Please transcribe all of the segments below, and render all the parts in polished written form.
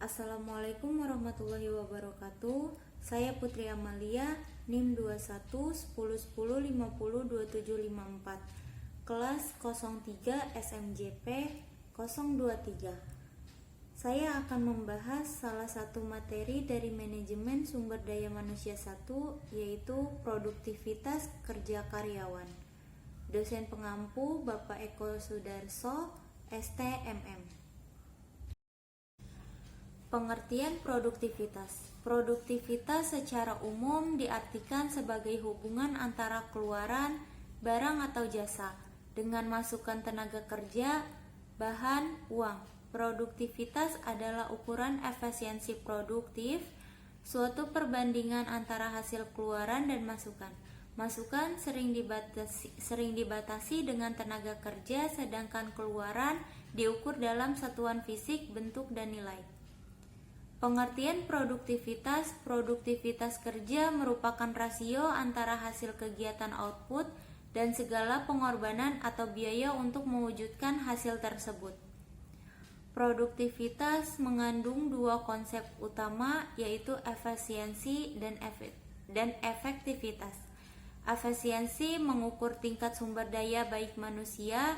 Assalamualaikum warahmatullahi wabarakatuh. Saya Putri Amalia, NIM 21 10 10 50 2754, kelas 03 SMJP 023. Saya akan membahas salah satu materi dari manajemen sumber daya manusia 1, yaitu produktivitas kerja karyawan. Dosen pengampu Bapak Eko Sudarso, STMM. Pengertian produktivitas. Produktivitas secara umum diartikan sebagai hubungan antara keluaran barang atau jasa dengan masukan tenaga kerja, bahan, uang. Produktivitas adalah ukuran efisiensi produktif, suatu perbandingan antara hasil keluaran dan masukan. Masukan sering dibatasi dengan tenaga kerja, sedangkan keluaran diukur dalam satuan fisik, bentuk, dan nilai. Pengertian produktivitas kerja merupakan rasio antara hasil kegiatan output dan segala pengorbanan atau biaya untuk mewujudkan hasil tersebut. Produktivitas mengandung dua konsep utama, yaitu efisiensi dan efektivitas. Efisiensi mengukur tingkat sumber daya baik manusia,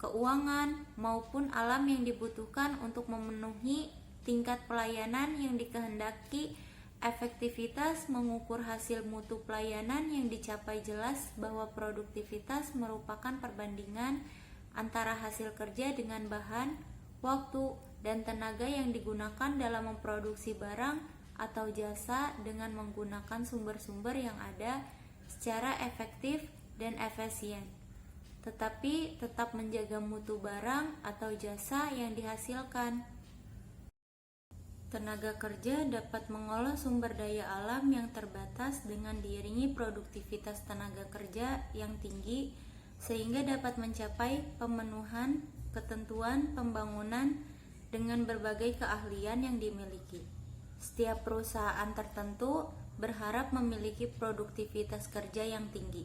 keuangan, maupun alam yang dibutuhkan untuk memenuhi tingkat pelayanan yang dikehendaki. Efektivitas mengukur hasil mutu pelayanan yang dicapai. Jelas bahwa produktivitas merupakan perbandingan antara hasil kerja dengan bahan, waktu, dan tenaga yang digunakan dalam memproduksi barang atau jasa dengan menggunakan sumber-sumber yang ada secara efektif dan efisien, tetapi tetap menjaga mutu barang atau jasa yang dihasilkan. Tenaga kerja dapat mengolah sumber daya alam yang terbatas dengan diiringi produktivitas tenaga kerja yang tinggi, sehingga dapat mencapai pemenuhan ketentuan pembangunan dengan berbagai keahlian yang dimiliki. Setiap perusahaan tertentu berharap memiliki produktivitas kerja yang tinggi,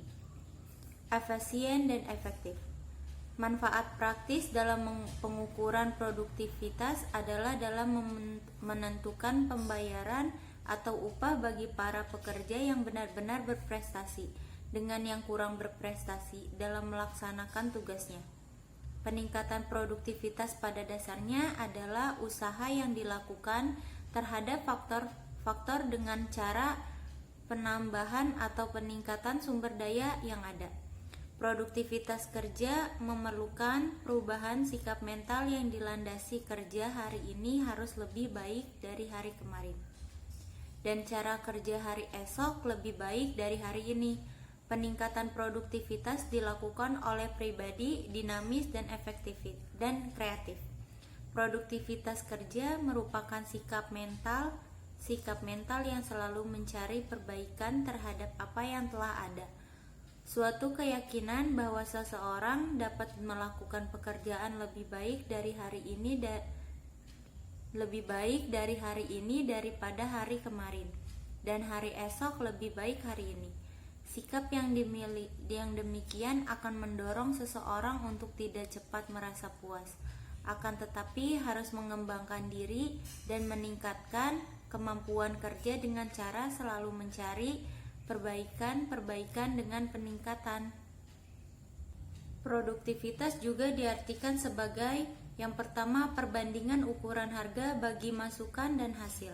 efisien, dan efektif. Manfaat praktis dalam pengukuran produktivitas adalah dalam menentukan pembayaran atau upah bagi para pekerja yang benar-benar berprestasi dengan yang kurang berprestasi dalam melaksanakan tugasnya. Peningkatan produktivitas pada dasarnya adalah usaha yang dilakukan terhadap faktor dengan cara penambahan atau peningkatan sumber daya yang ada. Produktivitas kerja memerlukan perubahan sikap mental yang dilandasi kerja hari ini harus lebih baik dari hari kemarin, dan cara kerja hari esok lebih baik dari hari ini. Peningkatan produktivitas dilakukan oleh pribadi dinamis dan efektif dan kreatif. Produktivitas kerja merupakan sikap mental yang selalu mencari perbaikan terhadap apa yang telah ada. Suatu keyakinan bahwa seseorang dapat melakukan pekerjaan lebih baik dari hari ini daripada hari kemarin, dan hari esok lebih baik hari ini. Sikap yang demikian akan mendorong seseorang untuk tidak cepat merasa puas, akan tetapi harus mengembangkan diri dan meningkatkan kemampuan kerja dengan cara selalu mencari perbaikan dengan peningkatan. Produktivitas juga diartikan sebagai yang pertama, perbandingan ukuran harga bagi masukan dan hasil.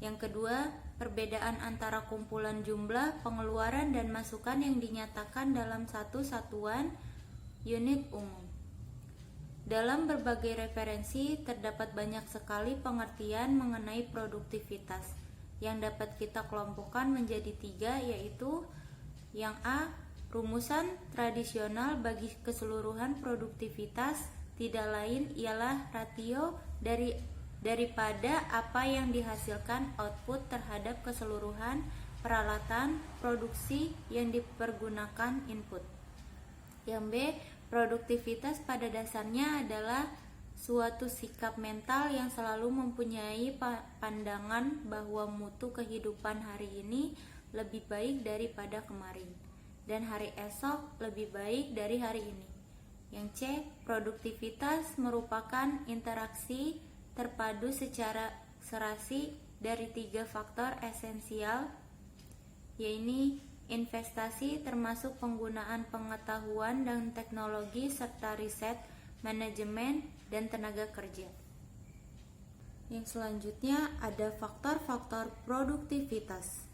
Yang kedua, perbedaan antara kumpulan jumlah, pengeluaran, dan masukan yang dinyatakan dalam satu satuan unit umum. Dalam berbagai referensi terdapat banyak sekali pengertian mengenai produktivitas yang dapat kita kelompokkan menjadi 3, yaitu yang A, rumusan tradisional bagi keseluruhan produktivitas tidak lain ialah ratio daripada apa yang dihasilkan output terhadap keseluruhan peralatan produksi yang dipergunakan input. Yang B, produktivitas pada dasarnya adalah suatu sikap mental yang selalu mempunyai pandangan bahwa mutu kehidupan hari ini lebih baik daripada kemarin, dan hari esok lebih baik dari hari ini. Yang C, produktivitas merupakan interaksi terpadu secara serasi dari 3 faktor esensial, yaitu investasi termasuk penggunaan pengetahuan dan teknologi serta riset, manajemen, dan tenaga kerja. Yang selanjutnya ada faktor-faktor produktivitas.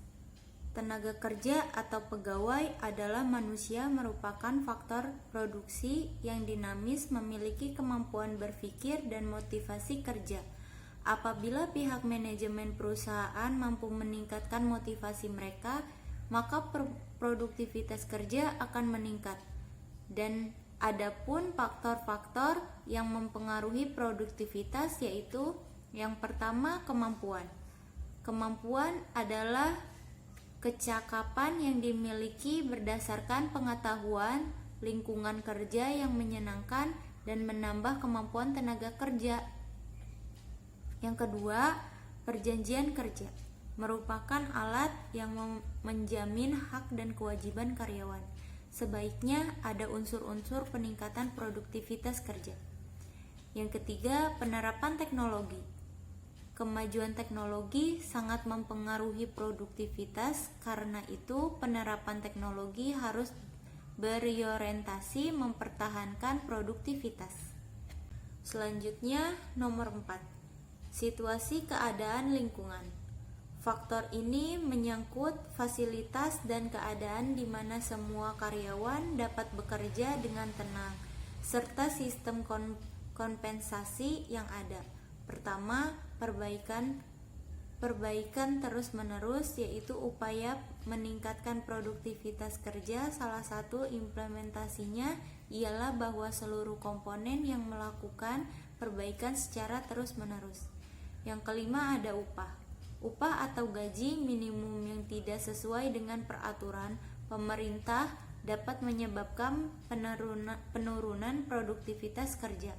Tenaga kerja atau pegawai adalah manusia merupakan faktor produksi yang dinamis, memiliki kemampuan berpikir dan motivasi kerja. Apabila pihak manajemen perusahaan mampu meningkatkan motivasi mereka, maka produktivitas kerja akan meningkat. Dan adapun faktor-faktor yang mempengaruhi produktivitas yaitu yang pertama, kemampuan. Kemampuan adalah kecakapan yang dimiliki berdasarkan pengetahuan, lingkungan kerja yang menyenangkan, dan menambah kemampuan tenaga kerja. Yang kedua, perjanjian kerja merupakan alat yang menjamin hak dan kewajiban karyawan. Sebaiknya ada unsur-unsur peningkatan produktivitas kerja. Yang ketiga, penerapan teknologi. Kemajuan teknologi sangat mempengaruhi produktivitas, karena itu penerapan teknologi harus berorientasi mempertahankan produktivitas. Selanjutnya, nomor 4. Situasi keadaan lingkungan. Faktor ini menyangkut fasilitas dan keadaan di mana semua karyawan dapat bekerja dengan tenang, serta sistem kompensasi yang ada. Pertama, perbaikan terus-menerus, yaitu upaya meningkatkan produktivitas kerja. Salah satu implementasinya ialah bahwa seluruh komponen yang melakukan perbaikan secara terus-menerus. Yang kelima, ada upah. Upah atau gaji minimum yang tidak sesuai dengan peraturan pemerintah dapat menyebabkan penurunan produktivitas kerja.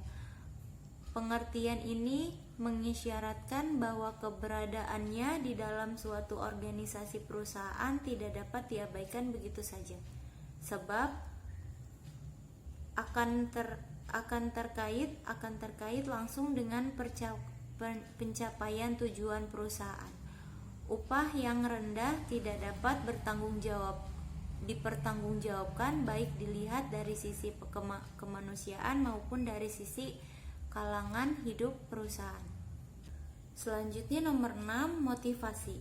Pengertian ini mengisyaratkan bahwa keberadaannya di dalam suatu organisasi perusahaan tidak dapat diabaikan begitu saja, sebab akan terkait langsung dengan pencapaian tujuan perusahaan. Upah yang rendah tidak dapat dipertanggungjawabkan, baik dilihat dari sisi kemanusiaan maupun dari sisi kalangan hidup perusahaan. Selanjutnya nomor 6, motivasi.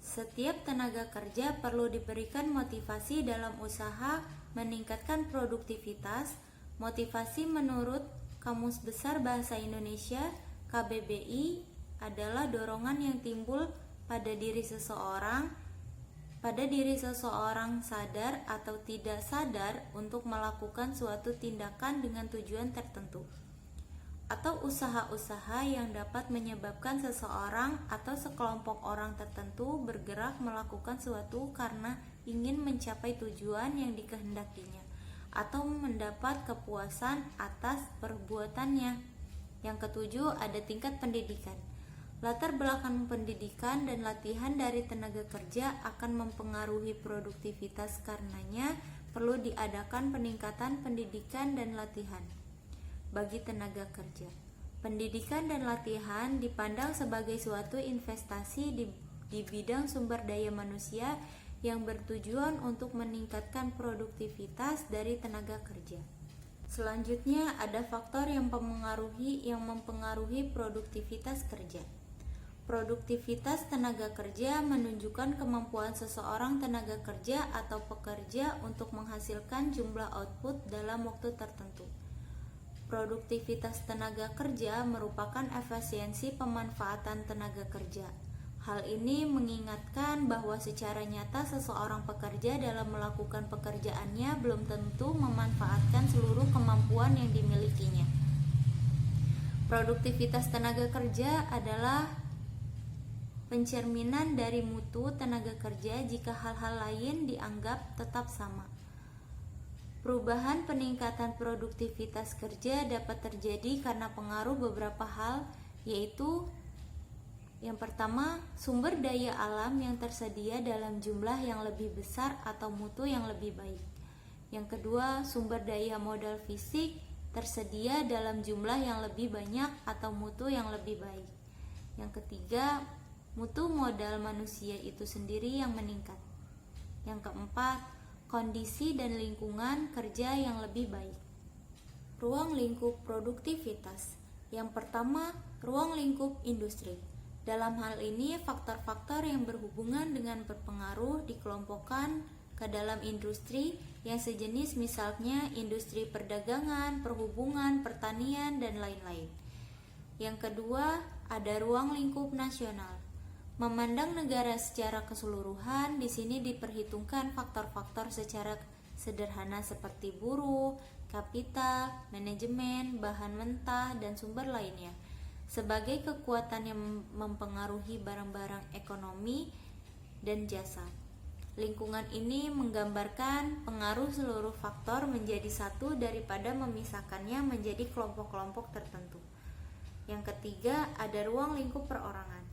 Setiap tenaga kerja perlu diberikan motivasi dalam usaha meningkatkan produktivitas. Motivasi menurut Kamus Besar Bahasa Indonesia KBBI adalah dorongan yang timbul pada diri seseorang sadar atau tidak sadar untuk melakukan suatu tindakan dengan tujuan tertentu, atau usaha-usaha yang dapat menyebabkan seseorang atau sekelompok orang tertentu bergerak melakukan suatu karena ingin mencapai tujuan yang dikehendakinya atau mendapat kepuasan atas perbuatannya. Yang ketujuh, ada tingkat pendidikan. Latar belakang pendidikan dan latihan dari tenaga kerja akan mempengaruhi produktivitas, karenanya perlu diadakan peningkatan pendidikan dan latihan bagi tenaga kerja. Pendidikan dan latihan dipandang sebagai suatu investasi di bidang sumber daya manusia yang bertujuan untuk meningkatkan produktivitas dari tenaga kerja. Selanjutnya ada faktor yang mempengaruhi produktivitas kerja. Produktivitas tenaga kerja menunjukkan kemampuan seseorang tenaga kerja atau pekerja untuk menghasilkan jumlah output dalam waktu tertentu. Produktivitas tenaga kerja merupakan efisiensi pemanfaatan tenaga kerja. Hal ini mengingatkan bahwa secara nyata seseorang pekerja dalam melakukan pekerjaannya belum tentu memanfaatkan seluruh kemampuan yang dimilikinya. Produktivitas tenaga kerja adalah pencerminan dari mutu tenaga kerja jika hal-hal lain dianggap tetap sama. Perubahan peningkatan produktivitas kerja dapat terjadi karena pengaruh beberapa hal, yaitu yang pertama, sumber daya alam yang tersedia dalam jumlah yang lebih besar atau mutu yang lebih baik. Yang kedua, sumber daya modal fisik tersedia dalam jumlah yang lebih banyak atau mutu yang lebih baik. Yang ketiga, mutu modal manusia itu sendiri yang meningkat. Yang keempat, kondisi dan lingkungan kerja yang lebih baik. Ruang lingkup produktivitas. Yang pertama, ruang lingkup industri. Dalam hal ini, faktor-faktor yang berhubungan dengan berpengaruh dikelompokkan ke dalam industri yang sejenis, misalnya industri perdagangan, perhubungan, pertanian, dan lain-lain. Yang kedua, ada ruang lingkup nasional. Memandang negara secara keseluruhan, di sini diperhitungkan faktor-faktor secara sederhana seperti buruh, kapital, manajemen, bahan mentah, dan sumber lainnya sebagai kekuatan yang mempengaruhi barang-barang ekonomi dan jasa. Lingkungan ini menggambarkan pengaruh seluruh faktor menjadi satu daripada memisahkannya menjadi kelompok-kelompok tertentu. Yang ketiga, ada ruang lingkup perorangan.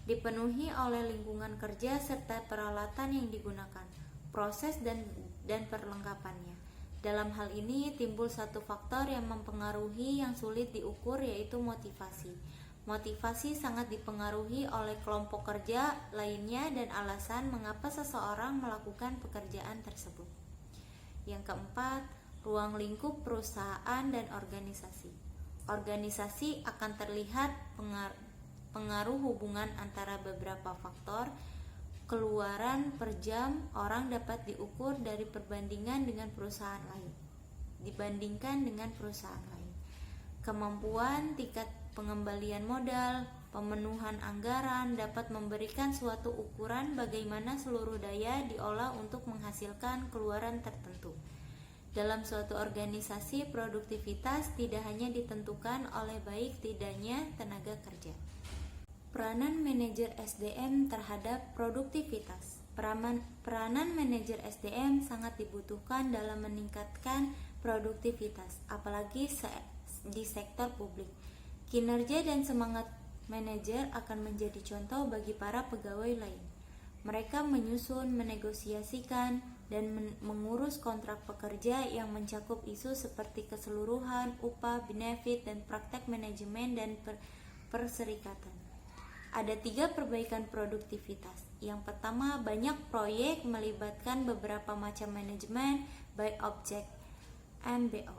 Dipenuhi oleh lingkungan kerja serta peralatan yang digunakan, proses dan perlengkapannya. Dalam hal ini timbul satu faktor yang mempengaruhi yang sulit diukur, yaitu motivasi. Motivasi sangat dipengaruhi oleh kelompok kerja lainnya dan alasan mengapa seseorang melakukan pekerjaan tersebut. Yang keempat, ruang lingkup perusahaan dan organisasi. Organisasi akan terlihat pengaruh hubungan antara beberapa faktor. Keluaran per jam orang dapat diukur dari perbandingan dengan perusahaan lain, dibandingkan dengan perusahaan lain. Kemampuan tingkat pengembalian modal, pemenuhan anggaran dapat memberikan suatu ukuran bagaimana seluruh daya diolah untuk menghasilkan keluaran tertentu. Dalam suatu organisasi, produktivitas tidak hanya ditentukan oleh baik tidaknya tenaga kerja. Peranan manajer SDM terhadap produktivitas. Peranan manajer SDM sangat dibutuhkan dalam meningkatkan produktivitas, apalagi di sektor publik. Kinerja dan semangat manajer akan menjadi contoh bagi para pegawai lain. Mereka menyusun, menegosiasikan, dan mengurus kontrak pekerja yang mencakup isu seperti keseluruhan, upah, benefit, dan praktek manajemen dan perserikatan. Ada 3 perbaikan produktivitas. Yang pertama, banyak proyek melibatkan beberapa macam manajemen, by object MBO,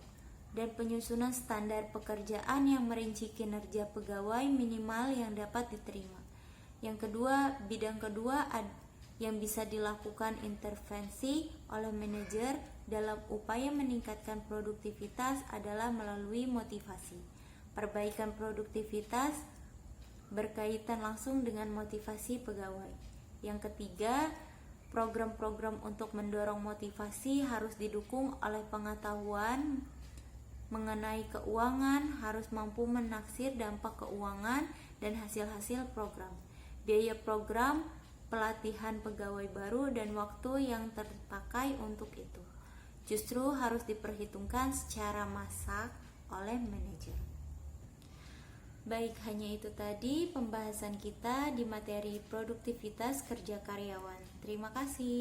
dan penyusunan standar pekerjaan yang merinci kinerja pegawai minimal yang dapat diterima. Yang kedua, bidang kedua yang bisa dilakukan intervensi oleh manajer dalam upaya meningkatkan produktivitas adalah melalui motivasi. Perbaikan produktivitas berkaitan langsung dengan motivasi pegawai. Yang ketiga, program-program untuk mendorong motivasi harus didukung oleh pengetahuan mengenai keuangan, harus mampu menaksir dampak keuangan dan hasil-hasil program, biaya program, pelatihan pegawai baru, dan waktu yang terpakai untuk itu. Justru harus diperhitungkan secara masak oleh manajer. Baik, hanya itu tadi pembahasan kita di materi produktivitas kerja karyawan. Terima kasih.